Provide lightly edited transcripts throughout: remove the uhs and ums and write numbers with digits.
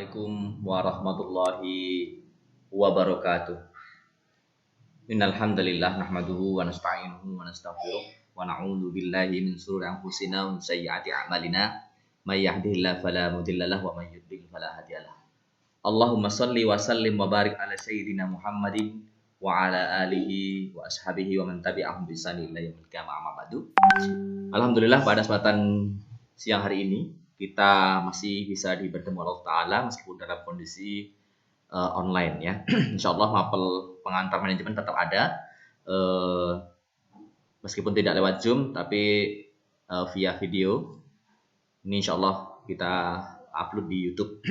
Assalamualaikum warahmatullahi wabarakatuh. Innal hamdalillah nahmaduhu wa nasta'inuhu wa nastaghfiruh wa na'udzu billahi min shururi anfusina wa min sayyiati a'malina. May yahdihillahu fala mudilla lahu wa may yudlil fala hadiyalah. Allahumma shalli wa sallim wa barik ala sayyidina Muhammadin wa ala alihi wa ashabihi wa man tabi'ahum bi ihsan ila yaumil qiyamah, amma ba'du. Alhamdulillah pada kesempatan siang hari ini kita masih bisa bertemu Allah Ta'ala meskipun dalam kondisi online ya. Insya Allah mapel pengantar manajemen tetap ada meskipun tidak lewat Zoom tapi via video. Ini insya Allah kita upload di YouTube.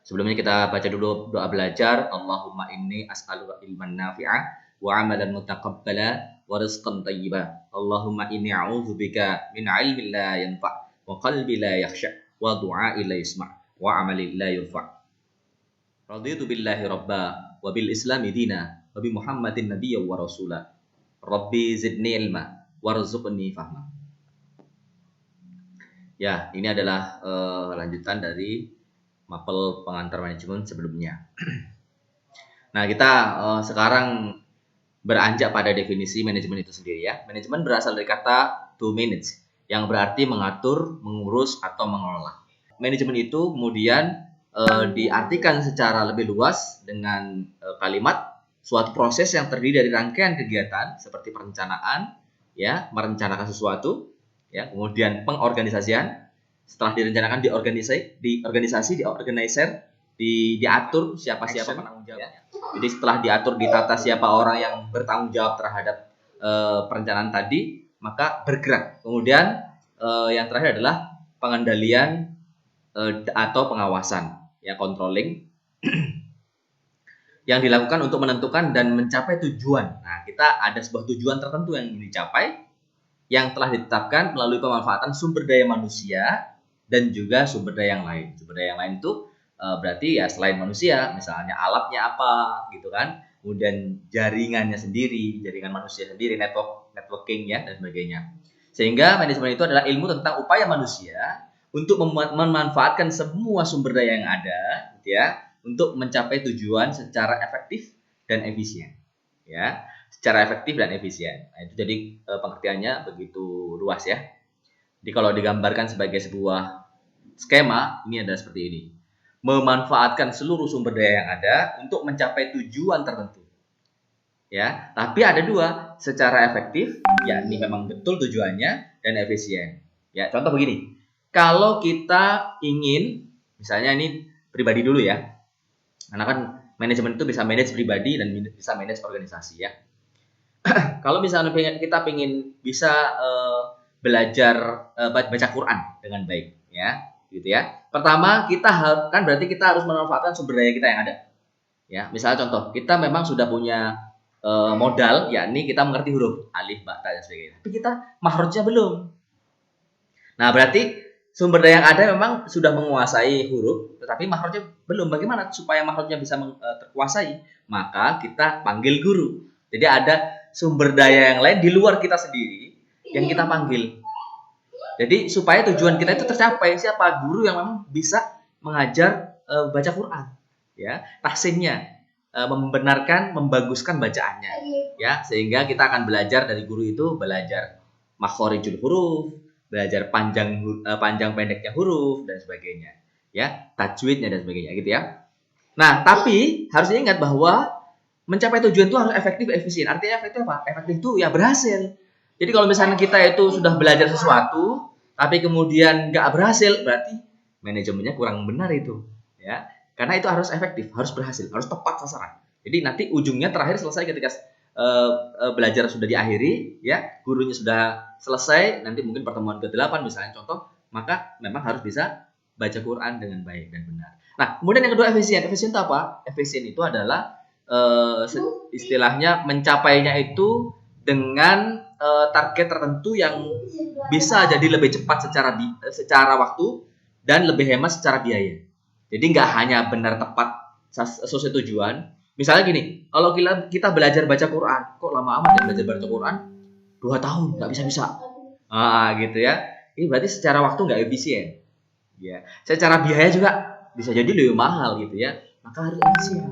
Sebelumnya kita baca dulu doa belajar. Allahumma inni as'aluka ilman nafi'ah wa amalan mutaqabbala wa rizqan thayyiba. Allahumma inni a'udzubika min ilmin la yanfa' wa qalbi la yakhsha wa du'a'i la yasma' wa amali la yurfa'. Raditu billahi rabba wa bil islami dina wa bi Muhammadin nabiyya wa rasula. Rabbi zidni ilma warzuqni fahma. Ya, ini adalah lanjutan dari mapel pengantar manajemen sebelumnya. Nah, kita sekarang beranjak pada definisi manajemen itu sendiri ya. Manajemen berasal dari kata to manage, yang berarti mengatur, mengurus, atau mengelola. Manajemen itu kemudian diartikan secara lebih luas dengan kalimat suatu proses yang terdiri dari rangkaian kegiatan seperti perencanaan, ya, merencanakan sesuatu, ya, kemudian pengorganisasian, setelah direncanakan diatur siapa-siapa penanggung jawabnya. Jadi setelah diatur, ditata siapa orang yang bertanggung jawab terhadap perencanaan tadi, maka bergerak. Kemudian yang terakhir adalah pengendalian atau pengawasan, ya, controlling yang dilakukan untuk menentukan dan mencapai tujuan. Nah, kita ada sebuah tujuan tertentu yang ingin dicapai yang telah ditetapkan melalui pemanfaatan sumber daya manusia dan juga sumber daya yang lain. Sumber daya yang lain itu berarti ya selain manusia, misalnya alatnya apa, gitu kan. Kemudian jaringannya sendiri, jaringan manusia sendiri, networking ya, dan sebagainya. Sehingga manajemen itu adalah ilmu tentang upaya manusia untuk memanfaatkan semua sumber daya yang ada, gitu ya, untuk mencapai tujuan secara efektif dan efisien, ya, secara efektif dan efisien. Nah, itu jadi pengertiannya begitu luas ya. Jadi kalau digambarkan sebagai sebuah skema, ini adalah seperti ini. Memanfaatkan seluruh sumber daya yang ada untuk mencapai tujuan tertentu. Ya, tapi ada dua, secara efektif, yakni memang betul tujuannya, dan efisien. Ya, contoh begini. Kalau kita ingin, misalnya ini pribadi dulu ya. Karena kan manajemen itu bisa manage pribadi dan bisa manage organisasi ya. Kalau misalnya kita ingin bisa belajar baca Quran dengan baik ya, gitu ya. Pertama, kan berarti kita harus memanfaatkan sumber daya kita yang ada. Ya, misalnya contoh, kita memang sudah punya modal, yakni kita mengerti huruf alif, ba, ta, dan sebagainya. Tapi kita makhrajnya belum. Nah, berarti sumber daya yang ada memang sudah menguasai huruf, tetapi makhrajnya belum. Bagaimana supaya makhrajnya bisa terkuasai? Maka kita panggil guru. Jadi ada sumber daya yang lain di luar kita sendiri yang kita panggil. Jadi supaya tujuan kita itu tercapai, siapa? Guru yang memang bisa mengajar baca Quran, ya, tahsinnya, membenarkan, membaguskan bacaannya, ya, sehingga kita akan belajar dari guru itu, belajar makhorijul huruf, belajar panjang pendeknya huruf dan sebagainya, ya, tajwidnya dan sebagainya, gitu ya. Nah, tapi harus diingat bahwa mencapai tujuan itu harus efektif, efisien. Artinya efektif apa? Efektif itu ya berhasil. Jadi kalau misalnya kita itu sudah belajar sesuatu, tapi kemudian nggak berhasil, berarti manajemennya kurang benar itu, ya. Karena itu harus efektif, harus berhasil, harus tepat sasaran. Jadi nanti ujungnya terakhir selesai ketika belajar sudah diakhiri, ya, gurunya sudah selesai, nanti mungkin pertemuan ke-8 misalnya contoh, maka memang harus bisa baca Quran dengan baik dan benar. Nah, kemudian yang kedua efisien. Efisien itu apa? Efisien itu adalah istilahnya mencapainya itu dengan target tertentu yang bisa jadi lebih cepat secara waktu dan lebih hemat secara biaya. Jadi nggak hanya benar tepat sesuai tujuan. Misalnya gini, kalau kita belajar baca Quran, kok lama amat ya belajar baca Quran? 2 tahun, nggak bisa-bisa. Gitu ya. Ini berarti secara waktu nggak efisien. Ya. Secara biaya juga bisa jadi lebih mahal gitu ya. Maka harus efisien.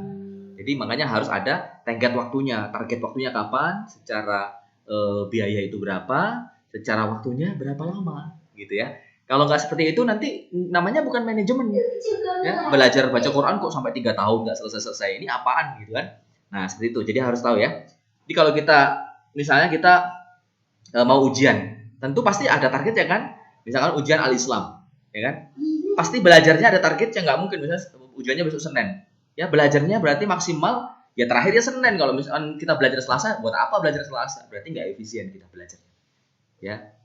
Jadi makanya harus ada target waktunya kapan, secara biaya itu berapa, secara waktunya berapa lama gitu ya. Kalau nggak seperti itu nanti namanya bukan manajemen ya. Belajar baca Quran kok sampai 3 tahun nggak selesai-selesai, ini apaan gitu kan. Nah seperti itu, jadi harus tahu ya. Jadi kalau kita misalnya kita mau ujian, tentu pasti ada targetnya kan. Misalkan ujian al-Islam ya kan, pasti belajarnya ada targetnya. Nggak mungkin misalnya ujiannya besok Senin ya, belajarnya berarti maksimal ya terakhir ya Senin. Kalau misalkan kita belajar Selasa, buat apa belajar Selasa? Berarti nggak efisien kita belajar ya.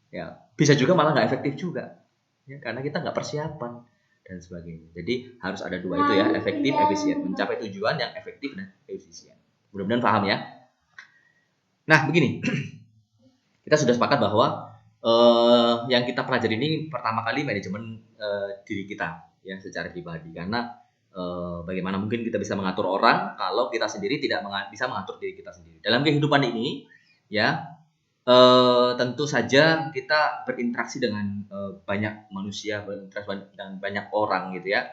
Ya bisa juga malah nggak efektif juga ya, karena kita nggak persiapan dan sebagainya. Jadi harus ada dua itu ya, efektif, efisien, mencapai tujuan yang efektif dan efisien. Mudah-mudahan paham ya. Nah begini, kita sudah sepakat bahwa yang kita pelajari ini pertama kali manajemen diri kita ya secara pribadi, karena bagaimana mungkin kita bisa mengatur orang kalau kita sendiri tidak bisa mengatur diri kita sendiri dalam kehidupan ini ya. Tentu saja kita berinteraksi dengan banyak manusia, berinteraksi dengan banyak orang gitu ya.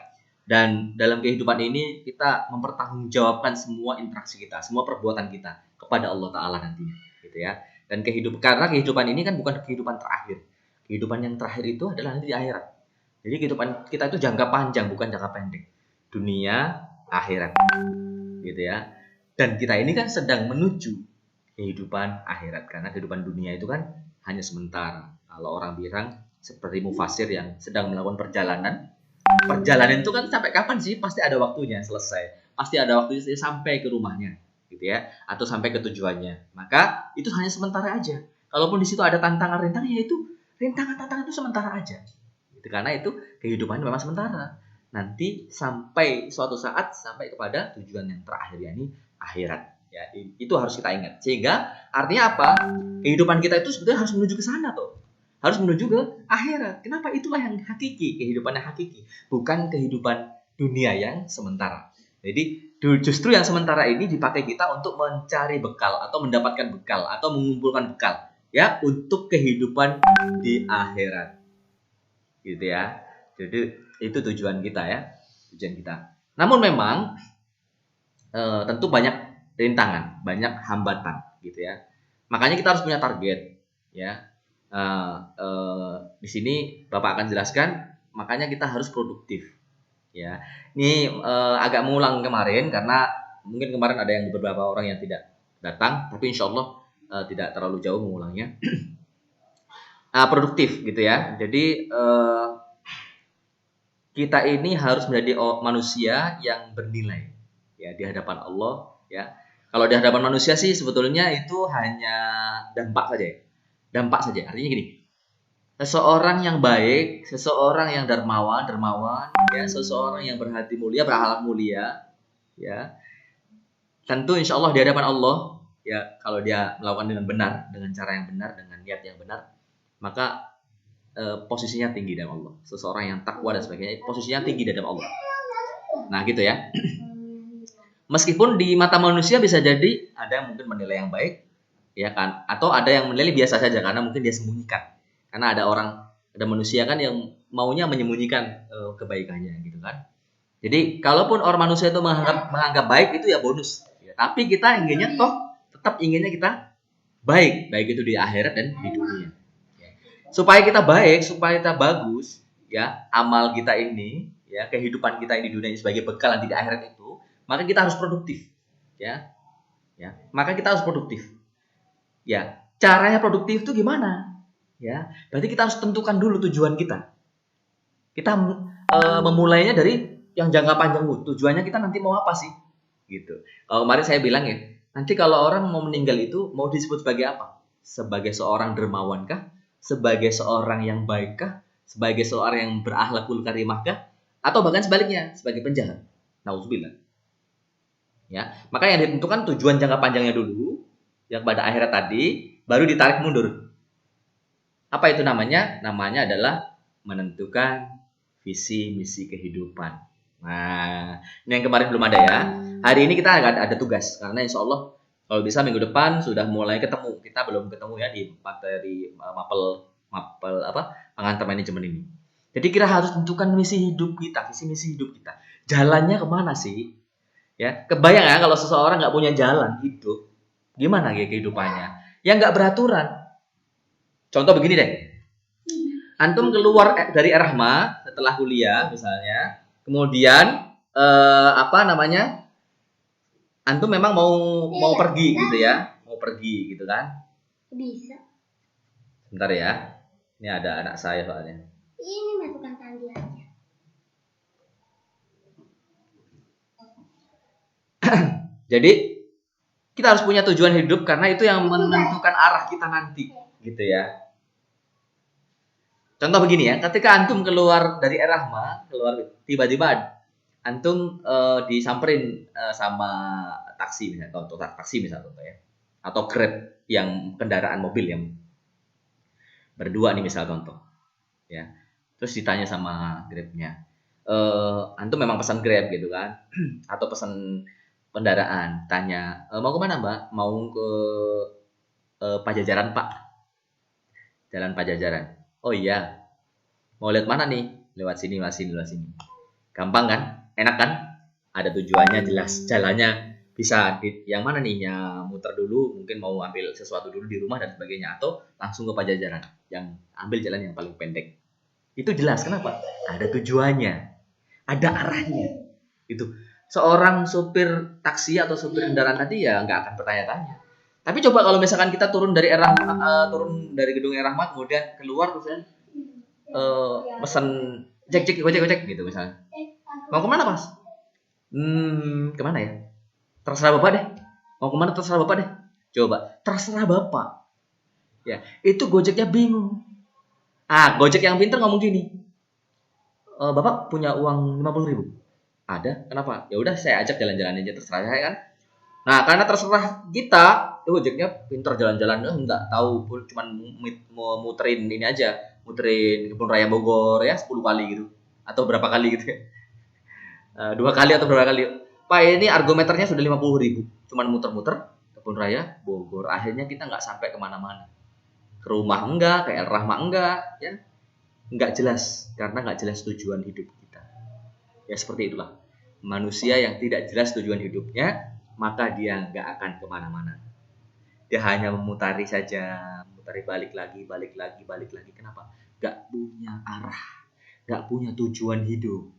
Dan dalam kehidupan ini kita mempertanggungjawabkan semua interaksi kita, semua perbuatan kita kepada Allah Ta'ala nantinya gitu ya. Dan karena kehidupan ini kan bukan kehidupan terakhir. Kehidupan yang terakhir itu adalah nanti di akhirat. Jadi kehidupan kita itu jangka panjang, bukan jangka pendek. Dunia, akhirat gitu ya. Dan kita ini kan sedang menuju kehidupan akhirat, karena kehidupan dunia itu kan hanya sementara. Kalau orang bilang seperti mufasir yang sedang melakukan perjalanan itu kan sampai kapan sih? Pasti ada waktunya selesai, pasti ada waktunya sampai ke rumahnya gitu ya, atau sampai ke tujuannya. Maka itu hanya sementara aja. Kalaupun di situ ada tantangan-rintangan, ya itu rintangan-tantangan itu sementara aja gitu, karena itu kehidupan memang sementara. Nanti sampai suatu saat sampai kepada tujuan yang terakhir, yakni akhirat. Ya, itu harus kita ingat. Sehingga artinya apa? Kehidupan kita itu sebetulnya harus menuju ke sana tuh. Harus menuju ke akhirat. Kenapa? Itulah yang hakiki, kehidupan yang hakiki, bukan kehidupan dunia yang sementara. Jadi justru yang sementara ini dipakai kita untuk mencari bekal atau mendapatkan bekal atau mengumpulkan bekal ya untuk kehidupan di akhirat. Gitu ya. Jadi itu tujuan kita ya, tujuan kita. Namun memang tentu banyak rintangan, banyak hambatan gitu ya. Makanya kita harus punya target ya. Di sini Bapak akan jelaskan, makanya kita harus produktif ya. Ini agak mengulang kemarin karena mungkin kemarin ada yang beberapa orang yang tidak datang, tapi insya Allah tidak terlalu jauh mengulangnya. Produktif gitu ya. Jadi kita ini harus menjadi manusia yang bernilai ya di hadapan Allah ya. Kalau di hadapan manusia sih sebetulnya itu hanya dampak saja ya. Dampak saja. Artinya gini, seseorang yang baik, seseorang yang dermawan ya, seseorang yang berhati mulia, berakhlak mulia ya, tentu insya Allah di hadapan Allah ya, kalau dia melakukan dengan benar, dengan cara yang benar, dengan niat yang benar, maka posisinya tinggi dalam Allah. Seseorang yang takwa dan sebagainya posisinya tinggi dalam Allah. Nah gitu ya. Meskipun di mata manusia bisa jadi ada yang mungkin menilai yang baik ya kan, atau ada yang menilai biasa saja karena mungkin dia sembunyikan. Karena ada manusia kan yang maunya menyembunyikan kebaikannya gitu kan. Jadi kalaupun orang manusia itu menganggap baik itu ya bonus ya, tapi kita inginnya tetap inginnya kita baik itu di akhirat dan di dunia. Supaya kita baik, supaya kita bagus ya, amal kita ini ya, kehidupan kita ini di dunia ini sebagai bekal nanti di akhirat itu, maka kita harus produktif ya. Maka kita harus produktif ya. Caranya produktif itu gimana ya? Berarti kita harus tentukan dulu tujuan kita. Kita memulainya dari yang jangka panjang dulu. Tujuannya kita nanti mau apa sih gitu. Kalau kemarin saya bilang ya, nanti kalau orang mau meninggal itu mau disebut sebagai apa? Sebagai seorang dermawan kah? Sebagai seorang yang baik kah? Sebagai seorang yang berakhlakul karimah kah? Atau bahkan sebaliknya, sebagai penjahat? Nauzubillah. Ya, maka yang ditentukan tujuan jangka panjangnya dulu, yang pada akhirat tadi, baru ditarik mundur. Apa itu namanya? Namanya adalah menentukan visi misi kehidupan. Nah, ini yang kemarin belum ada ya. Hari ini kita ada tugas, karena insya Allah kalau bisa minggu depan sudah mulai ketemu. Kita belum ketemu ya di materi mapel pengantar manajemen ini. Jadi kita harus tentukan misi hidup kita, visi misi hidup kita. Jalannya kemana sih? Ya, kebayang ya kalau seseorang nggak punya jalan hidup, gimana ya kehidupannya? Ya nggak beraturan. Contoh begini deh, antum keluar dari Erahma setelah kuliah misalnya, kemudian antum memang mau pergi gitu ya, mau pergi gitu kan? Bisa. Bentar ya, ini ada anak saya soalnya. Ini masukkan tali aja. Jadi kita harus punya tujuan hidup karena itu yang menentukan arah kita nanti, gitu ya. Contoh begini ya, ketika antum keluar dari Erahma, keluar tiba-tiba antum disamperin sama taksi misalnya, atau taksi misalnya contoh ya, atau Grab yang kendaraan mobil yang berdua nih misal contoh, ya. Terus ditanya sama Grabnya, antum memang pesan Grab gitu kan, atau pesan kendaraan, tanya mau kemana Mbak? Mau ke Pajajaran Pak, Jalan Pajajaran. Oh iya, mau lihat mana nih? Lewat sini, lewat sini, lewat sini. Gampang kan? Enak kan? Ada tujuannya jelas, jalannya bisa yang mana nih? Yang muter dulu, mungkin mau ambil sesuatu dulu di rumah dan sebagainya, atau langsung ke Pajajaran, yang ambil jalan yang paling pendek. Itu jelas, kenapa? Ada tujuannya, ada arahnya. Itu seorang supir taksi atau supir kendaraan tadi ya nggak akan bertanya-tanya. Tapi coba kalau misalkan kita turun dari gedung Erahma, kemudian keluar terus pesan cek gojek gitu misalnya. Mau kemana Mas? Kemana ya? Terserah Bapak deh. Mau kemana terserah Bapak deh. Coba, terserah Bapak. Ya, itu Gojeknya bingung. Gojek yang pintar ngomong gini. Bapak punya uang 50.000? Ada, kenapa? Ya udah saya ajak jalan-jalan aja terserah saya kan. Nah, karena terserah kita, Gojeknya pintar jalan-jalan, nggak tahu cuman muterin ini aja, muterin Kebun Raya Bogor ya 10 kali gitu, atau berapa kali gitu ya, 2 kali atau berapa kali. Pak ini argometernya sudah 50.000, cuman muter-muter Kebun Raya Bogor, akhirnya kita nggak sampai kemana-mana, ke rumah enggak, ke El Rahma enggak, ya nggak jelas, karena nggak jelas tujuan hidup kita. Ya seperti itulah manusia yang tidak jelas tujuan hidupnya, maka dia nggak akan kemana-mana. Dia hanya memutari saja, memutari balik lagi. Kenapa? Nggak punya arah, nggak punya tujuan hidup.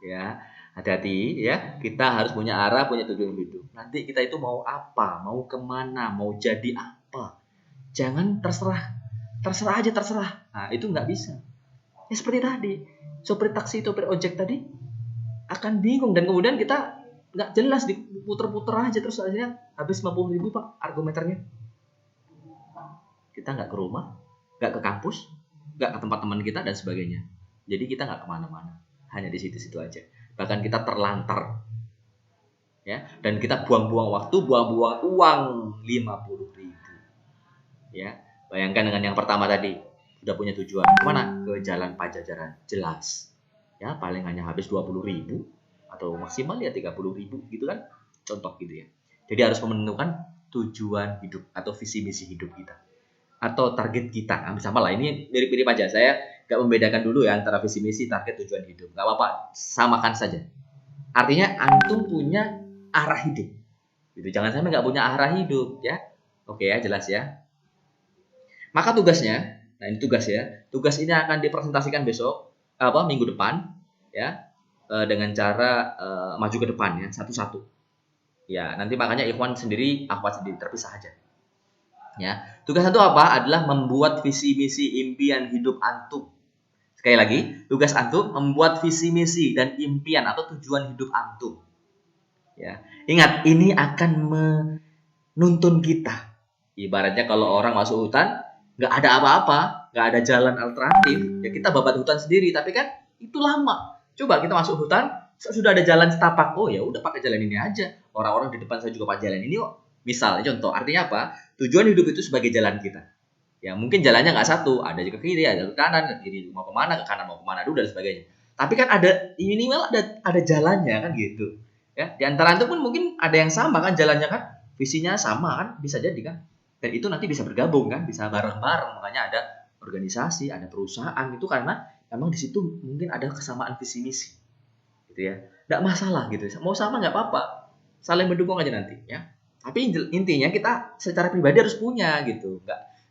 Ya, hati-hati ya. Kita harus punya arah, punya tujuan hidup. Nanti kita itu mau apa, mau kemana, mau jadi apa. Jangan terserah aja terserah. Nah itu nggak bisa. Ya seperti tadi, sopir taksi, sopir ojek tadi akan bingung dan kemudian kita nggak jelas, diputer-puter aja terus akhirnya habis 50.000 Pak argometernya. Kita nggak ke rumah, nggak ke kampus, nggak ke tempat teman kita dan sebagainya. Jadi kita nggak kemana-mana, hanya di situ-situ aja. Bahkan kita terlantar, ya. Dan kita buang-buang waktu, buang-buang uang 50.000. Ya, bayangkan dengan yang pertama tadi, sudah punya tujuan kemana? Ke Jalan Pajajaran, jelas. Ya paling hanya habis 20.000 atau maksimal ya 30.000 gitu kan, contoh gitu ya. Jadi harus menentukan tujuan hidup atau visi misi hidup kita atau target kita. Sama lah, ini mirip-mirip aja, saya gak membedakan dulu ya antara visi misi, target, tujuan hidup, gak apa-apa, samakan saja. Artinya antum punya arah hidup gitu, jangan sampai gak punya arah hidup ya. Oke ya, jelas ya. Maka tugasnya, nah ini tugas ya, tugas ini akan dipresentasikan besok minggu depan ya, dengan cara maju ke depan ya, satu-satu ya. Nanti makanya ikhwan sendiri, akhwat sendiri, terpisah aja ya. Tugas satu apa? Adalah membuat visi misi impian hidup antum. Sekali lagi, tugas antum membuat visi misi dan impian atau tujuan hidup antum ya. Ingat, ini akan menuntun kita. Ibaratnya kalau orang masuk hutan, nggak ada apa-apa, nggak ada jalan alternatif, ya kita babat hutan sendiri. Tapi kan itu lama. Coba kita masuk hutan, sudah ada jalan setapak, oh ya udah pakai jalan ini aja. Orang-orang di depan saya juga pakai jalan ini kok. Misalnya contoh, artinya apa? Tujuan hidup itu sebagai jalan kita. Ya mungkin jalannya nggak satu, ada ke kiri, ada ke kanan, ke kiri mau kemana, ke kanan mau kemana dulu dan sebagainya. Tapi kan ada minimal ada jalannya kan gitu. Ya di antara itu pun mungkin ada yang sama kan jalannya kan, visinya sama kan, bisa jadi kan. Dan itu nanti bisa bergabung kan, bisa bareng-bareng. Makanya ada organisasi, ada perusahaan, itu karena emang di situ mungkin ada kesamaan visi misi, gitu ya. Nggak masalah gitu. Mau sama nggak apa-apa, saling mendukung aja nanti, ya. Tapi intinya kita secara pribadi harus punya gitu,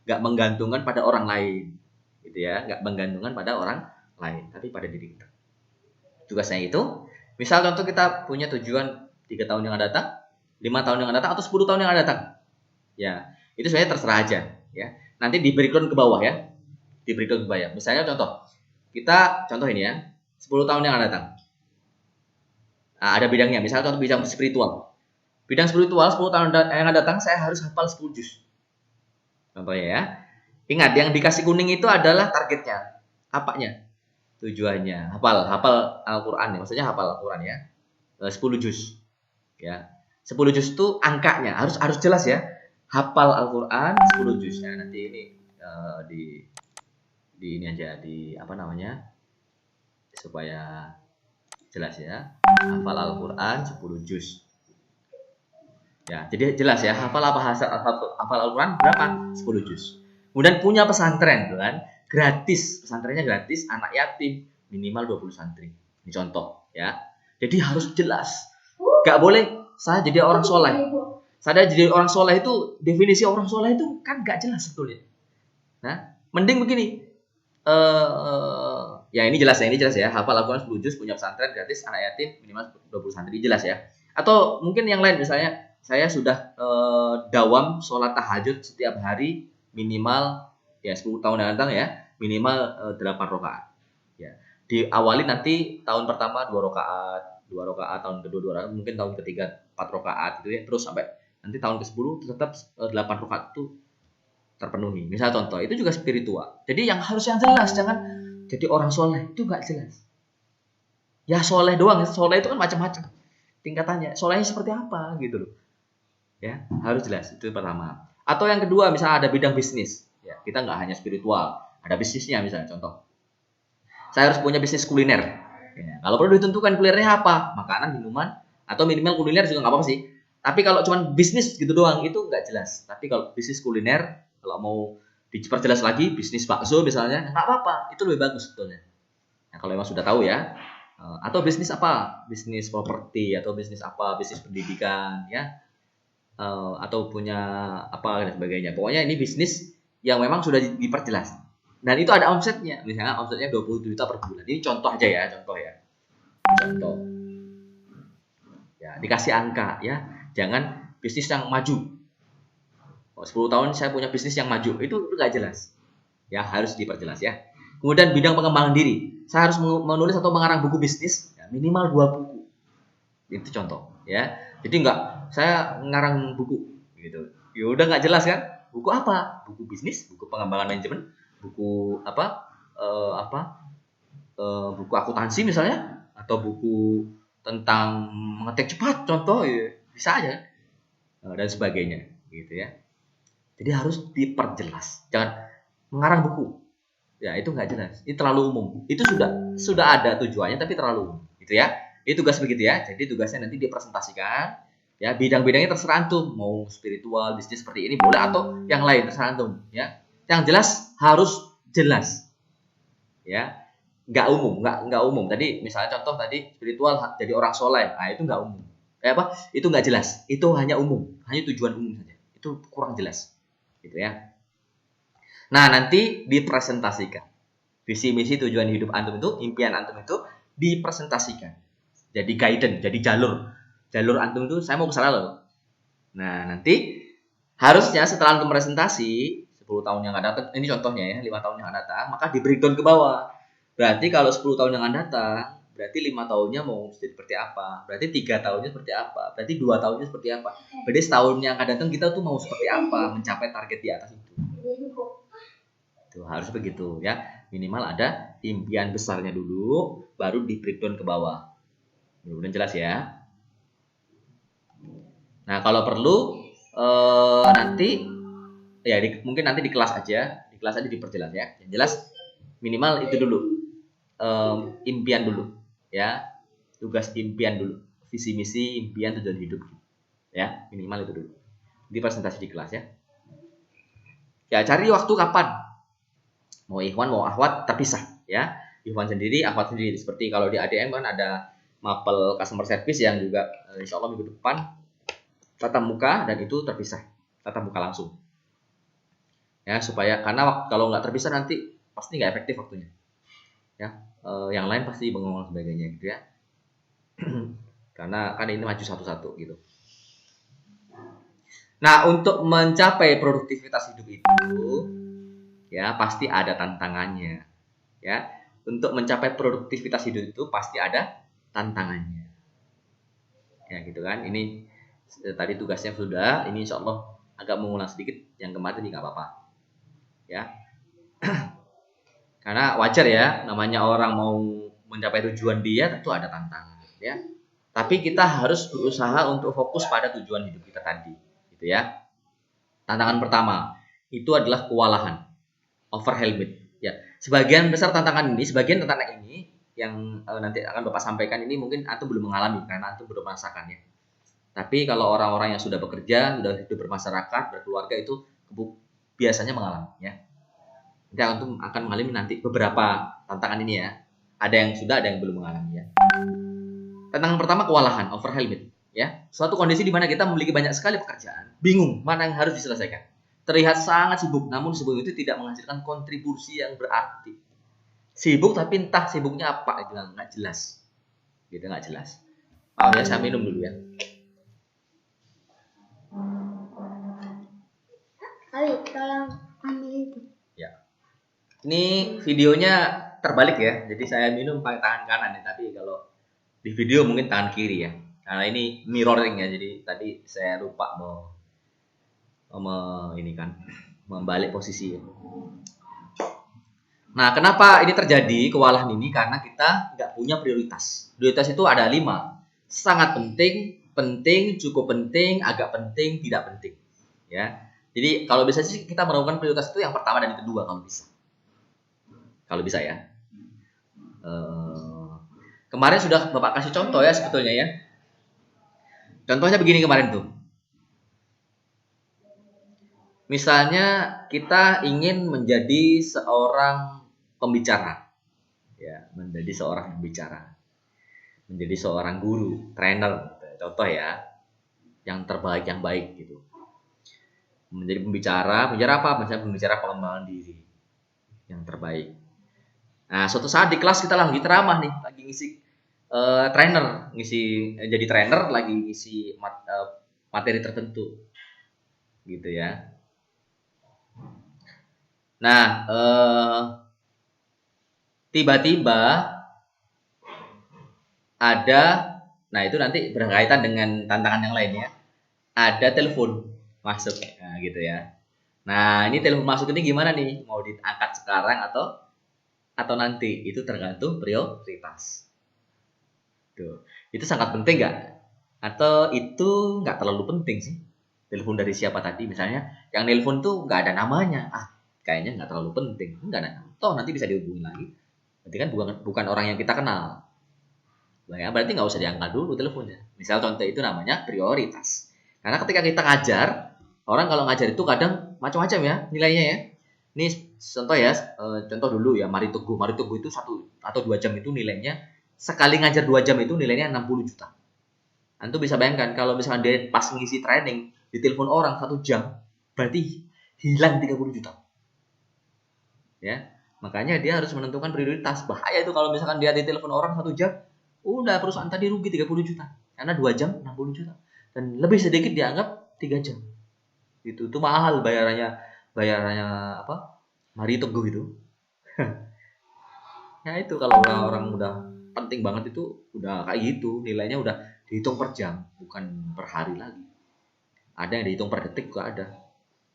nggak menggantungkan pada orang lain, gitu ya. Nggak menggantungkan pada orang lain, tapi pada diri kita. Tugasnya itu, misal contoh kita punya tujuan 3 tahun yang akan datang, 5 tahun yang akan datang, atau 10 tahun yang akan datang. Ya, itu sebenarnya terserah aja, ya. Nanti di breakdown ke bawah ya. Di breakdown ke bawah. Misalnya contoh, kita contoh ini ya, 10 tahun yang akan datang. Nah, ada bidangnya, misalnya contoh bidang spiritual. Bidang spiritual 10 tahun yang akan datang saya harus hafal 10 juz. Contohnya ya. Ingat, yang dikasih kuning itu adalah targetnya. Apanya? Tujuannya. Hafal Al-Qur'an ya. Maksudnya hafal Al-Qur'an ya. 10 juz. Ya. 10 juz itu angkanya harus jelas ya. Hafal Al-Qur'an 10 juz. Nah, nanti ini di ini aja di apa namanya? Supaya jelas ya. Hafal Al-Qur'an 10 juz. Ya, jadi jelas ya, hafal Al-Qur'an berapa? 10 juz. Kemudian punya pesantren tuh kan, gratis, pesantrennya gratis, anak yatim minimal 20 santri. Ini contoh ya. Jadi harus jelas. Gak boleh saya jadi orang soleh. Saya jadi orang soleh itu, definisi orang soleh itu kan gak jelas sebetulnya. Nah, mending begini. Ya ini jelas ya, hafal Al-Qur'an 10 juz, punya pesantren gratis, anak yatim minimal 20 santri, jelas ya. Atau mungkin yang lain, misalnya saya sudah dawam sholat tahajud setiap hari minimal ya 10 tahun yang datang ya, minimal 8 rakaat. Ya. Diawali nanti tahun pertama 2 rakaat, tahun kedua 2 rakaat, mungkin tahun ketiga 4 rakaat gitu ya, terus sampai nanti tahun ke-10 tetap 8 rakaat itu terpenuhi. Misal contoh, itu juga spiritual. Jadi yang jelas, jangan jadi orang soleh itu nggak jelas. Ya soleh doang, soleh itu kan macam-macam tingkatannya. Solehnya seperti apa gitu loh. Ya, harus jelas, itu pertama. Atau yang kedua, misalnya ada bidang bisnis. Ya, kita nggak hanya spiritual, ada bisnisnya misalnya contoh. Saya harus punya bisnis kuliner. Ya, kalau perlu ditentukan kulinernya apa, makanan, minuman, atau minimal kuliner juga nggak apa-apa sih. Tapi kalau cuma bisnis gitu doang itu nggak jelas. Tapi kalau bisnis kuliner, kalau mau diperjelas lagi, bisnis bakso misalnya, nggak apa-apa, itu lebih bagus sebetulnya. Nah, kalau memang sudah tahu ya. Atau bisnis apa? Bisnis properti atau bisnis apa? Bisnis pendidikan ya. Atau punya apa dan sebagainya. Pokoknya ini bisnis yang memang sudah diperjelas. Dan itu ada omsetnya. Misalnya omsetnya 20 juta per bulan. Ini contoh aja ya, contoh. Ya, dikasih angka ya. Jangan bisnis yang maju. 10 tahun saya punya bisnis yang maju. Itu enggak jelas. Ya, harus diperjelas ya. Kemudian bidang pengembangan diri. Saya harus menulis atau mengarang buku bisnis ya, minimal 2 buku. Itu contoh ya. Jadi enggak saya ngarang buku gitu. Ya udah nggak jelas kan? Buku apa? Buku bisnis, buku pengembangan manajemen, buku buku akuntansi misalnya, atau buku tentang mengetik cepat contoh ya, bisa aja. Dan sebagainya gitu ya. Jadi harus diperjelas. Jangan mengarang buku. Ya, itu nggak jelas. Itu terlalu umum. Itu sudah ada tujuannya tapi terlalu umum gitu ya. Itu tugas begitu ya. Jadi tugasnya nanti dipresentasikan. Ya, bidang-bidangnya terserah antum, mau spiritual, bisnis seperti ini boleh atau yang lain terserah antum, ya. Yang jelas harus jelas. Ya. Nggak umum. Tadi misalnya contoh tadi spiritual jadi orang soleh. Nah, itu nggak umum. Itu nggak jelas. Itu hanya umum, hanya tujuan umum saja. Itu kurang jelas. Gitu ya. Nah, nanti dipresentasikan. Visi misi tujuan hidup antum itu, impian antum itu dipresentasikan. Jadi guidance, jadi jalur antum itu saya mau ke sana loh. Nah, nanti harusnya setelah antum presentasi 10 tahun yang akan datang, ini contohnya ya, 5 tahun yang akan datang, maka di breakdown ke bawah. Berarti kalau 10 tahun yang akan datang, berarti 5 tahunnya mau jadi seperti apa? Berarti 3 tahunnya seperti apa? Berarti 2 tahunnya seperti apa? Berarti setahun yang akan datang kita tuh mau seperti apa? Mencapai target di atas itu. Tuh, harus begitu ya. Minimal ada impian besarnya dulu, baru di breakdown ke bawah. Mudah-mudahan jelas ya. Nah, kalau perlu nanti ya mungkin nanti di kelas aja diperjelas ya. Yang jelas minimal itu dulu, impian dulu ya, tugas impian dulu, visi misi impian tujuan hidup ya, minimal itu dulu. Di presentasi di kelas ya. Ya, cari waktu kapan. Mau ikhwan mau akhwat terpisah ya. Ikhwan sendiri, akhwat sendiri. Seperti kalau di ADM kan ada mapel customer service yang juga insya Allah minggu depan tatap muka dan itu terpisah, tatap muka langsung. Ya, supaya karena kalau nggak terpisah nanti pasti nggak efektif waktunya. Ya, yang lain pasti bengong dan sebagainya gitu ya. Karena kan ini maju satu-satu gitu. Nah, untuk mencapai produktivitas hidup itu ya pasti ada tantangannya. Ya, untuk mencapai produktivitas hidup itu pasti ada tantangannya. Ya, gitu kan. Ini tadi tugasnya sudah, ini insya Allah agak mengulang sedikit yang kemarin nggak apa-apa. Ya. Karena wajar ya, namanya orang mau mencapai tujuan dia tentu ada tantangan, ya. Tapi kita harus berusaha untuk fokus pada tujuan hidup kita tadi, gitu ya. Tantangan pertama itu adalah kewalahan, overwhelmed. Ya, sebagian tantangan ini yang nanti akan Bapak sampaikan ini mungkin antum belum mengalami karena antum belum merasakannya. Tapi kalau orang-orang yang sudah bekerja, sudah hidup bermasyarakat, berkeluarga itu biasanya mengalami, ya. Nanti antum akan mengalami nanti beberapa tantangan ini ya. Ada yang sudah, ada yang belum mengalami ya. Tantangan pertama kewalahan, overwhelmed, ya. Suatu kondisi di mana kita memiliki banyak sekali pekerjaan, bingung mana yang harus diselesaikan. Terlihat sangat sibuk, namun sibuk itu tidak menghasilkan kontribusi yang berarti. Sibuk tapi entah sibuknya apa, itu nggak jelas. Gitu nggak jelas. Oh ya, saya minum dulu ya. Kali tolong ambil itu. Ya. Ini videonya terbalik ya. Jadi saya minum pakai tangan kanan ya, tapi kalau di video mungkin tangan kiri ya. Karena ini mirroring ya. Jadi tadi saya lupa ini kan membalik posisi ya. Nah, kenapa ini terjadi kewalahan ini? Karena kita nggak punya prioritas. Prioritas itu ada 5. Sangat penting, penting, cukup penting, agak penting, tidak penting. Ya. Jadi kalau bisa sih kita melakukan prioritas itu yang pertama dan yang kedua kalau bisa. Kalau bisa ya. Kemarin sudah Bapak kasih contoh ya sebetulnya ya. Contohnya begini kemarin tuh. Misalnya kita ingin menjadi seorang pembicara, ya, menjadi seorang pembicara, menjadi seorang guru, trainer, contoh ya, yang terbaik, yang baik gitu. Menjadi pembicara apa? Misalnya pembicara pengembangan diri, yang terbaik. Nah, suatu saat di kelas kita lagi ceramah nih, lagi ngisi trainer, jadi trainer, lagi ngisi materi tertentu, gitu ya. Nah, tiba-tiba ada, nah itu nanti berkaitan dengan tantangan yang lain ya. Ada telepon masuk, nah gitu ya. Nah, ini telepon masuk ini gimana nih? Mau diangkat sekarang atau nanti? Itu tergantung prioritas. Tuh, itu sangat penting nggak? Atau itu nggak terlalu penting sih? Telepon dari siapa tadi? Misalnya, yang telepon tuh nggak ada namanya. Kayaknya nggak terlalu penting. Enggak ada. Toh nanti bisa dihubungi lagi. Berarti kan bukan orang yang kita kenal. Ya, berarti nggak usah diangkat dulu teleponnya. Misal contoh itu namanya prioritas. Karena ketika kita ngajar, orang kalau ngajar itu kadang macam-macam ya nilainya ya. Ini contoh ya, contoh dulu ya Mari Teguh itu 1 atau 2 jam itu nilainya, sekali ngajar 2 jam itu nilainya 60 juta. Antum bisa bayangkan kalau misalkan dia pas ngisi training ditelepon orang 1 jam, berarti hilang 30 juta. Ya, makanya dia harus menentukan prioritas. Bahaya itu kalau misalkan dia ditelepon orang 1 jam, udah perusahaan tadi rugi 30 juta. Karena 2 jam 60 juta. Dan lebih sedikit dianggap 3 jam. Itu mahal bayarannya apa? Mari Teguh itu. Ya itu kalau orang-orang udah penting banget itu udah kayak gitu, nilainya udah dihitung per jam, bukan per hari lagi. Ada yang dihitung per detik juga ada.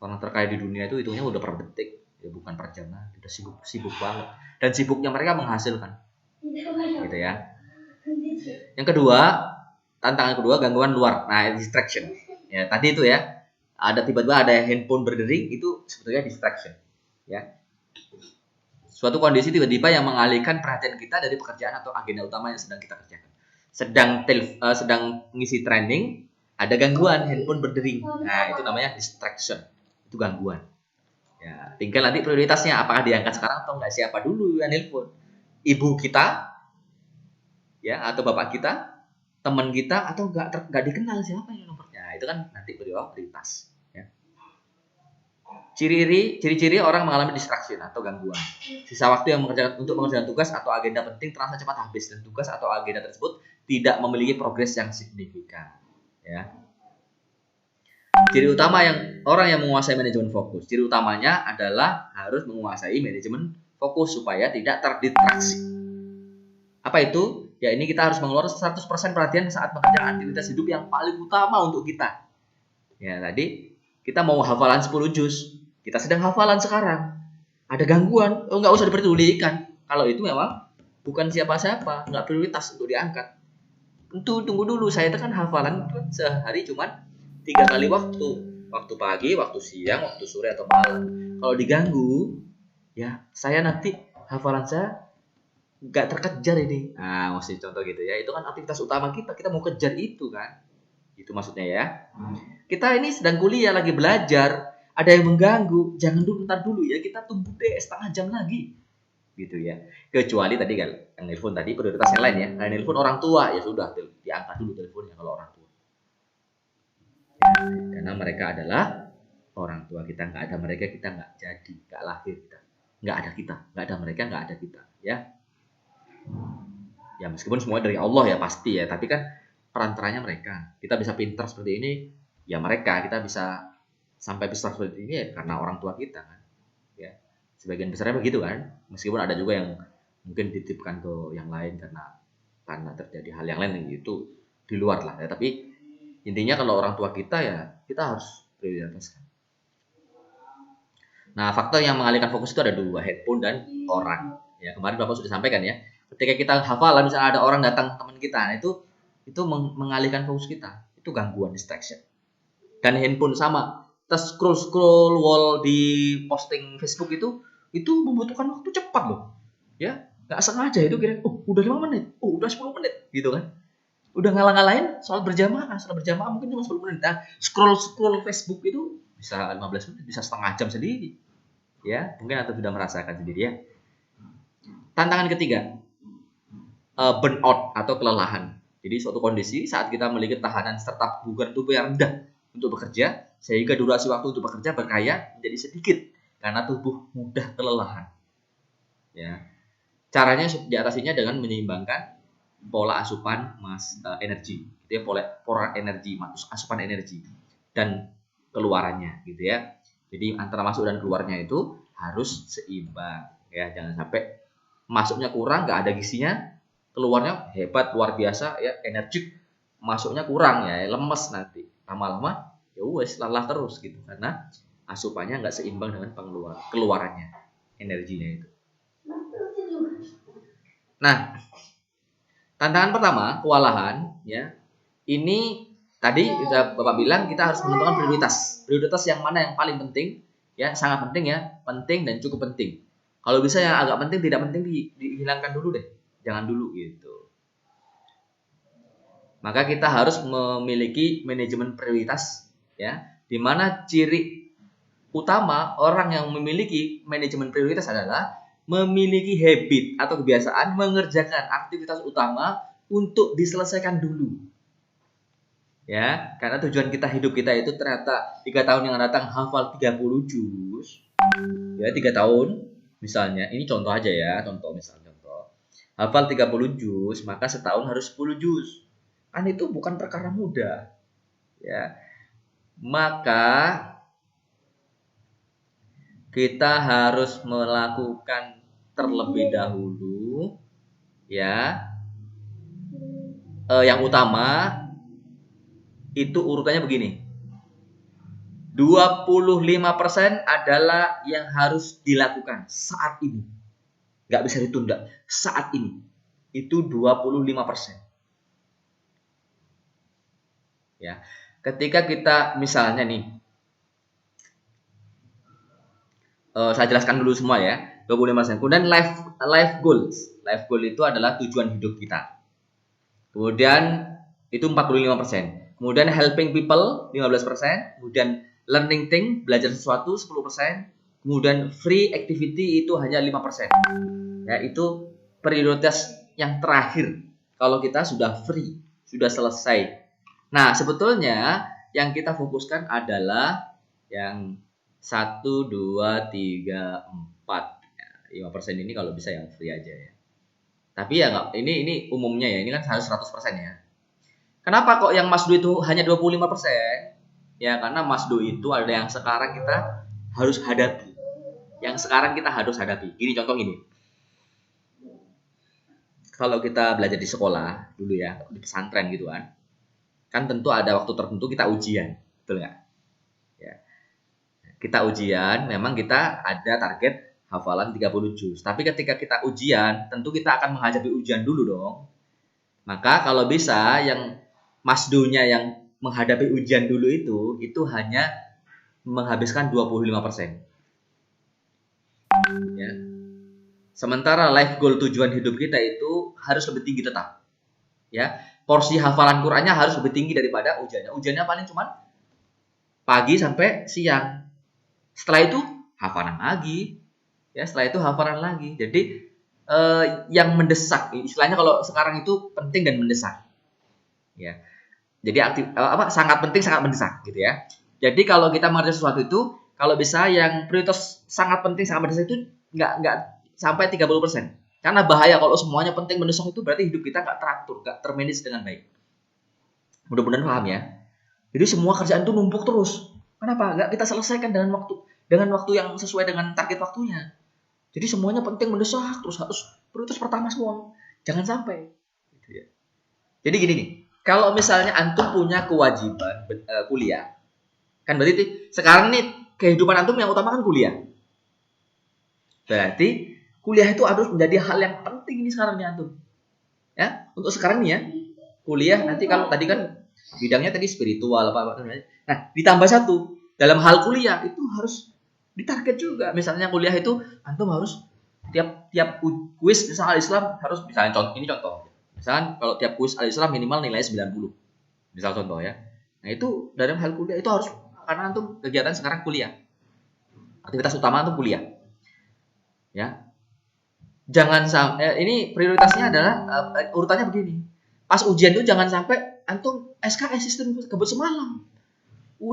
Orang terkaya di dunia itu hitungnya udah per detik. Ya bukan per jam lah, udah sibuk banget, dan sibuknya mereka menghasilkan, gitu ya. Yang kedua, tantangan kedua gangguan luar, nah distraction. Ya tadi itu ya, ada tiba-tiba ada handphone berdering, itu sebetulnya distraction, ya. Suatu kondisi tiba-tiba yang mengalihkan perhatian kita dari pekerjaan atau agenda utama yang sedang kita kerjakan. Sedang ngisi training, ada gangguan handphone berdering, nah itu namanya distraction, itu gangguan. Ya, tinggal nanti prioritasnya apakah diangkat sekarang atau enggak, siapa dulu yang nelpon. ibu kita, ya, atau bapak kita, teman kita, atau nggak dikenal siapa yang nomornya. Itu kan nanti prioritas. Ya. Ciri-ciri orang mengalami distraction atau gangguan. Sisa waktu yang untuk mengerjakan tugas atau agenda penting terasa cepat habis dan tugas atau agenda tersebut tidak memiliki progres yang signifikan. Ya. Ciri utama orang yang menguasai manajemen fokus. Ciri utamanya adalah harus menguasai manajemen fokus supaya tidak terdistraksi. Apa itu? Ya ini kita harus mengeluarkan 100% perhatian saat mengerjakan aktivitas hidup yang paling utama untuk kita. Ya tadi kita mau hafalan 10 juz. Kita sedang hafalan sekarang. Ada gangguan, nggak usah diperdulikan. Kalau itu memang bukan siapa-siapa, nggak prioritas untuk diangkat. Tunggu dulu, saya itu kan hafalan sehari cuma 3 kali waktu pagi, waktu siang, waktu sore atau malam. Kalau diganggu, ya saya nanti hafalan saya nggak terkejar ini. Nah, masih contoh gitu ya. Itu kan aktivitas utama kita mau kejar itu kan. Itu maksudnya ya. Kita ini sedang kuliah, lagi belajar, ada yang mengganggu, jangan dulu, ntar dulu ya, kita tunggu deh setengah jam lagi. Gitu ya. Kecuali tadi kan yang nelpon tadi prioritas yang lain ya. Nah, nelpon orang tua ya sudah diangkat dulu teleponnya kalau orang tua. Karena mereka adalah orang tua kita, nggak ada mereka kita nggak jadi, nggak lahir kita, nggak ada kita, nggak ada mereka, nggak ada kita, ya. Ya meskipun semua dari Allah ya pasti ya, tapi kan perantaranya mereka. Kita bisa pintar seperti ini, ya mereka. Kita bisa sampai besar seperti ini ya karena orang tua kita kan, ya. Sebagian besarnya begitu kan, meskipun ada juga yang mungkin dititipkan ke yang lain karena terjadi hal yang lain itu di luar lah ya, tapi intinya kalau orang tua kita ya kita harus prioritaskan. Nah, faktor yang mengalihkan fokus itu ada 2, handphone dan orang. Ya, kemarin Bapak sudah sampaikan ya. Ketika kita hafal, misalnya ada orang datang teman kita, nah itu mengalihkan fokus kita. Itu gangguan distraction. Dan handphone sama. Kita scroll wall di posting Facebook itu membutuhkan waktu cepat loh. Ya, nggak sengaja itu kira, udah 5 menit, udah 10 menit gitu kan. Udah ngalah-ngalahin sholat berjamaah mungkin cuma 10 menit. Nah, scroll Facebook itu bisa 15 menit, bisa setengah jam sendiri. Ya, mungkin Anda sudah merasakan sendiri ya. Tantangan ketiga, burnout atau kelelahan. Jadi suatu kondisi saat kita memiliki tahanan serta kebugaran tubuh yang rendah untuk bekerja, sehingga durasi waktu untuk bekerja berkaya menjadi sedikit karena tubuh mudah kelelahan. Ya. Caranya diatasinya dengan menyeimbangkan pola asupan energi, gitu ya, pola energi, asupan energi dan keluarannya, gitu ya. Jadi antara masuk dan keluarnya itu harus seimbang, ya. Jangan sampai masuknya kurang, nggak ada gizinya, keluarnya hebat luar biasa, ya, energik, masuknya kurang ya, lemes nanti, lama-lama ya wes lelah terus gitu karena asupannya nggak seimbang dengan keluarannya, energinya itu. Nah, tantangan pertama, kewalahan, ya. Ini tadi sudah Bapak bilang kita harus menentukan prioritas. Prioritas yang mana yang paling penting, ya, sangat penting ya, penting dan cukup penting. Kalau bisa yang agak penting, tidak penting dihilangkan dulu deh. Jangan dulu gitu. Maka kita harus memiliki manajemen prioritas, ya. Di mana ciri utama orang yang memiliki manajemen prioritas adalah memiliki habit atau kebiasaan mengerjakan aktivitas utama untuk diselesaikan dulu. Ya, karena tujuan hidup kita itu ternyata 3 tahun yang datang hafal 30 juz. Ya, 3 tahun misalnya, ini contoh aja ya, contoh. Hafal 30 juz, maka setahun harus 10 juz. Kan itu bukan perkara mudah. Ya. Maka kita harus melakukan terlebih dahulu, ya, yang utama itu urutannya begini. 25% adalah yang harus dilakukan saat ini, nggak bisa ditunda. Saat ini itu 25%. Ya, ketika kita misalnya nih, saya jelaskan dulu semua ya, 25%. Kemudian life goals. Life goal itu adalah tujuan hidup kita. Kemudian itu 45%. Kemudian helping people 15%. Kemudian learning thing, belajar sesuatu 10%. Kemudian free activity itu hanya 5%. Ya, itu prioritas yang terakhir kalau kita sudah free, sudah selesai. Nah, sebetulnya yang kita fokuskan adalah yang 1, 2, 3, 4. 5% ini kalau bisa yang free aja ya. Tapi ya nggak, ini umumnya ya, ini kan harus 100% ya. Kenapa kok yang Masdo itu hanya 25%? Ya karena Masdo itu ada yang sekarang kita harus hadapi. Yang sekarang kita harus hadapi. Ini contoh ini. Kalau kita belajar di sekolah dulu ya, di pesantren gitu kan tentu ada waktu tertentu kita ujian, betul nggak? Ya. Kita ujian, memang kita ada target hafalan 30 juz. Tapi ketika kita ujian, tentu kita akan menghadapi ujian dulu dong. Maka kalau bisa yang Masdonya yang menghadapi ujian dulu itu hanya menghabiskan 25%. Ya. Sementara life goal tujuan hidup kita itu harus lebih tinggi tetap. Ya, porsi hafalan Qur'annya harus lebih tinggi daripada ujiannya. Ujiannya paling cuma pagi sampai siang. Setelah itu hafalan lagi. Ya, setelah itu hafalan lagi. Jadi yang mendesak, istilahnya kalau sekarang itu penting dan mendesak. Ya. Jadi sangat penting, sangat mendesak gitu ya. Jadi kalau kita mengerti sesuatu itu, kalau bisa yang prioritas sangat penting, sangat mendesak itu nggak sampai 30%. Karena bahaya kalau semuanya penting mendesak itu berarti hidup kita nggak teratur, nggak termanage dengan baik. Mudah-mudahan paham ya. Jadi semua kerjaan itu numpuk terus. Kenapa? Nggak kita selesaikan dengan waktu yang sesuai dengan target waktunya. Jadi semuanya penting mendesak, terus harus prioritas pertama semua. Jangan sampai. Gitu ya. Jadi gini nih, kalau misalnya antum punya kewajiban kuliah, kan berarti sekarang nih kehidupan antum yang utama kan kuliah. Berarti kuliah itu harus menjadi hal yang penting ini sekarang nih antum. Ya, untuk sekarang nih ya. Kuliah nanti kalau tadi kan bidangnya tadi spiritual apa. Nah, ditambah satu, dalam hal kuliah itu harus ditarget juga. Misalnya kuliah itu antum harus tiap kuis misalnya Islam harus misalnya contoh. Misalnya kalau tiap kuis Al-Islam minimal nilai 90. Misal contoh ya. Nah, itu dalam hal kuliah itu harus, karena antum kegiatan sekarang kuliah. Aktivitas utama antum kuliah. Ya. Jangan sampai ini prioritasnya adalah urutannya begini. Pas ujian itu jangan sampai antum SKS sistem kebut semalam.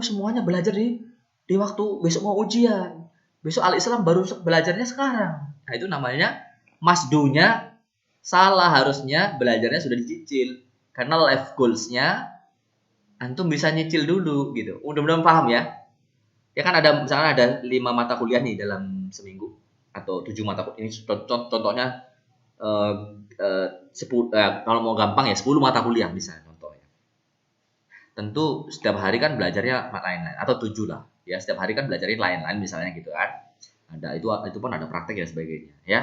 Semuanya belajar di waktu besok mau ujian. Besok Al-Islam baru belajarnya sekarang. Nah, itu namanya masdunya salah, harusnya belajarnya sudah dicicil. Karena life goals-nya antum bisa nyicil dulu gitu. Mudah-mudahan paham ya. Ya kan ada misalnya ada 5 mata kuliah nih dalam seminggu atau 7 mata kuliah. Ini contohnya 10 kalau mau gampang ya 10 mata kuliah bisa contohnya. Tentu setiap hari kan belajarnya lain-lain atau 7 lah. Ya, setiap hari kan belajarin lain-lain misalnya gitu kan. Ada itu pun ada praktek dan sebagainya ya.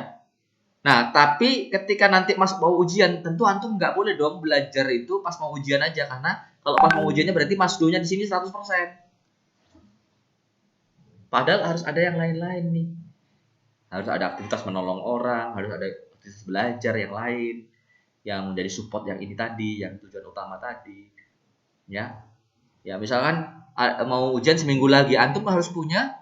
Nah, tapi ketika nanti Mas mau ujian, tentu antum nggak boleh dong belajar itu pas mau ujian aja, karena kalau pas mau ujiannya berarti masdonya di sini 100%. Padahal harus ada yang lain-lain nih. Harus ada aktivitas menolong orang, harus ada aktivitas belajar yang lain, yang menjadi support yang ini tadi, yang tujuan utama tadi. Ya. Ya, misalkan mau ujian seminggu lagi, antum harus punya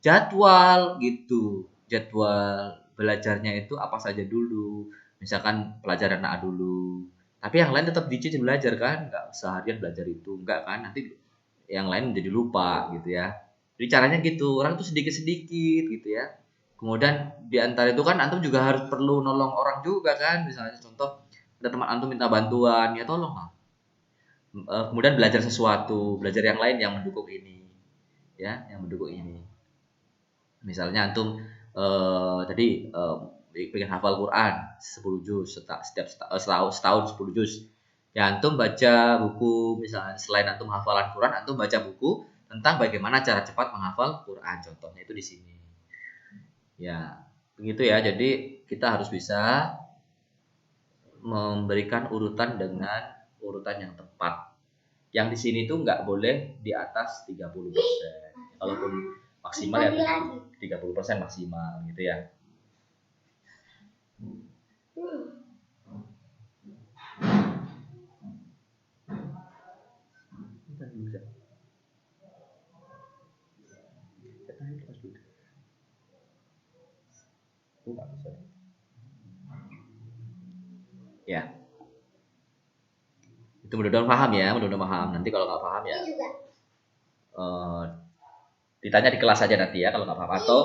jadwal gitu. Jadwal belajarnya itu apa saja dulu. Misalkan pelajaran A dulu. Tapi yang lain tetap dicicil belajar kan, nggak seharian belajar itu, enggak kan, nanti yang lain menjadi lupa gitu ya. Jadi caranya gitu, orang tuh sedikit-sedikit gitu ya. Kemudian di antara itu kan antum juga harus perlu nolong orang juga kan. Misalnya contoh ada teman antum minta bantuan, ya tolong lah. Kemudian belajar sesuatu, belajar yang lain yang mendukung ini. Ya, yang mendukung ini. Misalnya antum tadi pengen hafal Quran 10 juz setiap setahun 10 juz. Ya antum baca buku, misalnya selain antum hafalan Quran, antum baca buku tentang bagaimana cara cepat menghafal Quran. Contohnya itu di sini. Ya, begitu ya. Jadi kita harus bisa memberikan urutan dengan urutan yang tepat. Yang di sini tuh nggak boleh di atas 30%. Kalaupun maksimal ya 30% maksimal gitu ya. Nggak bisa. Ya, itu mudah-mudahan paham ya, mudah-mudahan paham. Nanti kalau nggak paham ya, Ini juga. ditanya di kelas aja nanti ya kalau nggak paham, atau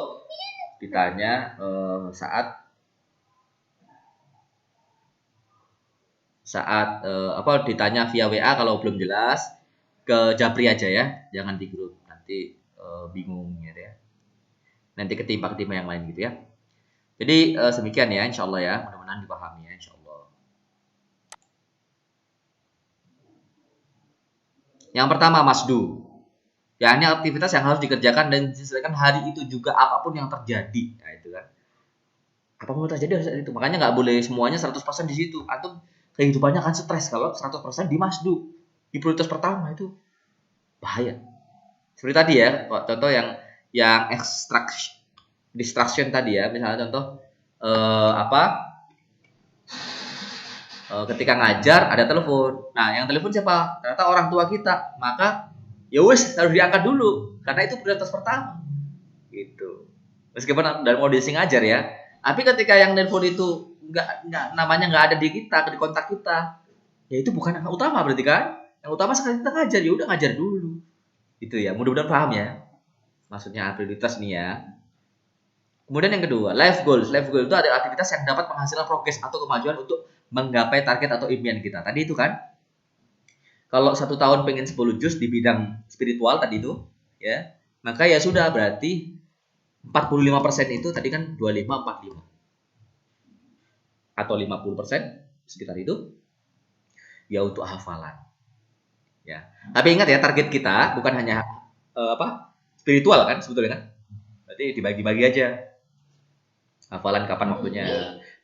ditanya saat apa, ditanya via WA kalau belum jelas, ke Japri aja ya, jangan di grup, nanti bingung gitu ya, nanti ketimpa yang lain gitu ya. Jadi semikian ya, insya Allah ya, mudah-mudahan dipahami ya, insya Allah. Yang pertama, masdu, ya ini aktivitas yang harus dikerjakan dan diselesaikan hari itu juga apapun yang terjadi. Nah itu kan, apapun yang terjadi harus itu, makanya nggak boleh semuanya 100% di situ. Atau kehidupannya akan stres kalau 100% di masdu, di prioritas pertama, itu bahaya. Seperti tadi ya, contoh yang distraction tadi ya, misalnya contoh ketika ngajar ada telepon. Nah, yang telepon siapa? Ternyata orang tua kita. Maka ya wes harus diangkat dulu karena itu prioritas pertama. Gitu. Meskipun dalam kondisi ngajar ya. Tapi ketika yang telepon itu namanya nggak ada di kita, di kontak kita, ya itu bukan yang utama berarti kan? Yang utama sekali kita ngajar, ya udah ngajar dulu. Itu ya. Mudah-mudahan paham ya. Maksudnya prioritas nih ya. Kemudian yang kedua, life goals. Life goal itu adalah aktivitas yang dapat menghasilkan progres atau kemajuan untuk menggapai target atau impian kita. Tadi itu kan, kalau 1 tahun pengen 10 juz di bidang spiritual tadi itu, ya, maka ya sudah berarti 45% itu tadi kan 25-45 atau 50% sekitar itu ya untuk hafalan. Ya. Tapi ingat ya, target kita bukan hanya spiritual kan sebetulnya kan. Berarti dibagi-bagi aja. Hafalan kapan waktunya,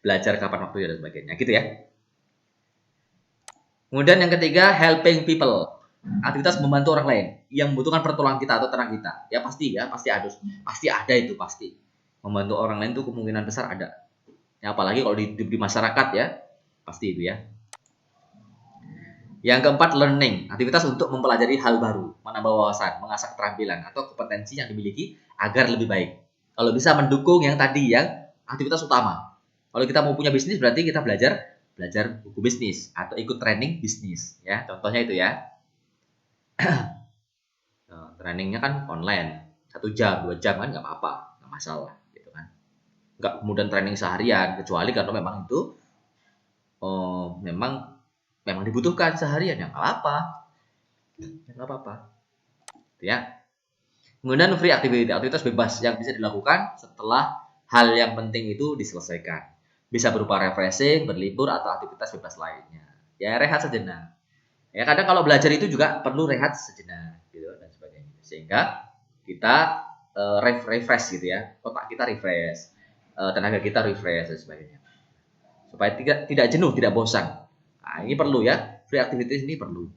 belajar kapan waktunya dan sebagainya, gitu ya. Kemudian yang ketiga, helping people. Aktivitas membantu orang lain yang membutuhkan pertolongan kita atau tenang kita. Ya pasti ada itu pasti. Membantu orang lain itu kemungkinan besar ada. Ya, apalagi kalau di masyarakat ya, pasti itu ya. Yang keempat, learning. Aktivitas untuk mempelajari hal baru, menambah wawasan, mengasah keterampilan atau kompetensi yang dimiliki agar lebih baik. Kalau bisa mendukung yang tadi yang aktivitas utama. Kalau kita mau punya bisnis berarti kita belajar buku bisnis atau ikut training bisnis ya. Contohnya itu ya. Trainingnya kan online, 1 jam 2 jam kan nggak apa-apa, nggak masalah gitu kan. Nggak kemudian training seharian, kecuali kalau memang itu memang dibutuhkan seharian, ya nggak apa-apa ya. Kemudian free activity, aktivitas bebas yang bisa dilakukan setelah hal yang penting itu diselesaikan. Bisa berupa refreshing, berlibur, atau aktivitas bebas lainnya. Ya rehat sejenak. Ya kadang kalau belajar itu juga perlu rehat sejenak gitu dan sebagainya. Sehingga kita refresh gitu ya. Otak kita refresh, tenaga kita refresh dan sebagainya. Supaya tidak jenuh, tidak bosan. Nah, ini perlu ya. Free activities ini perlu.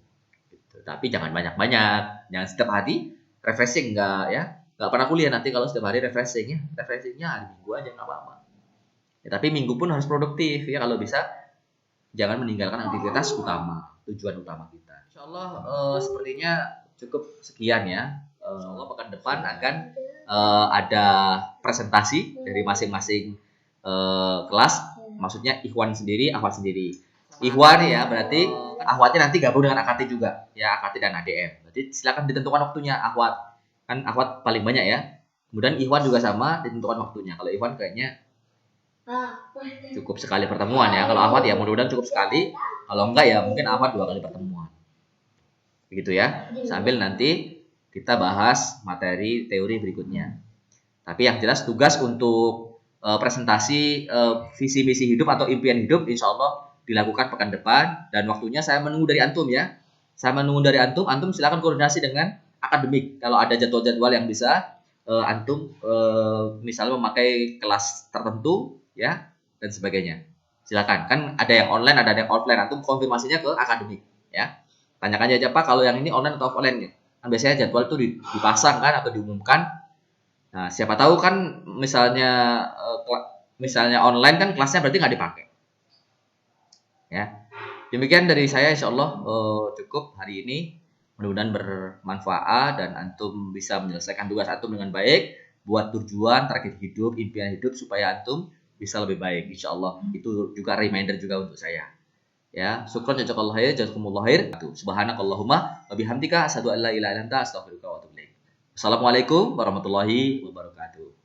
Gitu. Tapi jangan banyak-banyak. Jangan setiap hari refreshing, nggak pernah kuliah nanti kalau setiap hari refreshingnya hari Minggu aja nggak apa-apa ya, tapi Minggu pun harus produktif ya, kalau bisa jangan meninggalkan aktivitas utama, tujuan utama kita. Insya Allah sepertinya cukup sekian ya. Insya Allah pekan depan akan ada presentasi dari masing-masing kelas, maksudnya Ikhwan sendiri, Akhwat sendiri. Ikhwan ya berarti Akhwatnya nanti gabung dengan AKT juga ya, AKT dan ADM. Berarti silakan ditentukan waktunya. Akhwat kan Akhwat paling banyak ya. Kemudian Ikhwan juga sama, ditentukan waktunya. Kalau Ikhwan kayaknya cukup sekali pertemuan ya. Kalau Akhwat ya mudah-mudahan cukup sekali. Kalau enggak ya mungkin Akhwat 2 kali pertemuan. Begitu ya. Sambil nanti kita bahas materi teori berikutnya. Tapi yang jelas tugas untuk presentasi visi misi hidup atau impian hidup insya Allah dilakukan pekan depan, dan waktunya saya menunggu dari antum ya. Saya menunggu dari antum silakan koordinasi dengan akademik. Kalau ada jadwal-jadwal yang bisa antum misalnya memakai kelas tertentu ya dan sebagainya. Silakan. Kan ada yang online, ada yang offline. Antum konfirmasinya ke akademik ya. Tanyakan aja Pak kalau yang ini online atau offline ya. Kan biasanya jadwal itu dipasang kan atau diumumkan. Nah, siapa tahu kan misalnya online kan kelasnya berarti nggak dipakai. Ya, demikian dari saya, insya Allah cukup hari ini. Mudah-mudahan bermanfaat dan antum bisa menyelesaikan tugas antum dengan baik, buat tujuan, target hidup, impian hidup supaya antum bisa lebih baik. Insya Allah itu juga reminder juga untuk saya. Ya, syukran jazakallahu khair, jazakumullahu khair. Subhanakallahumma wa bihamdika asyhadu an la ilaha illa anta astaghfiruka wa atubu ilaik. Assalamualaikum warahmatullahi wabarakatuh.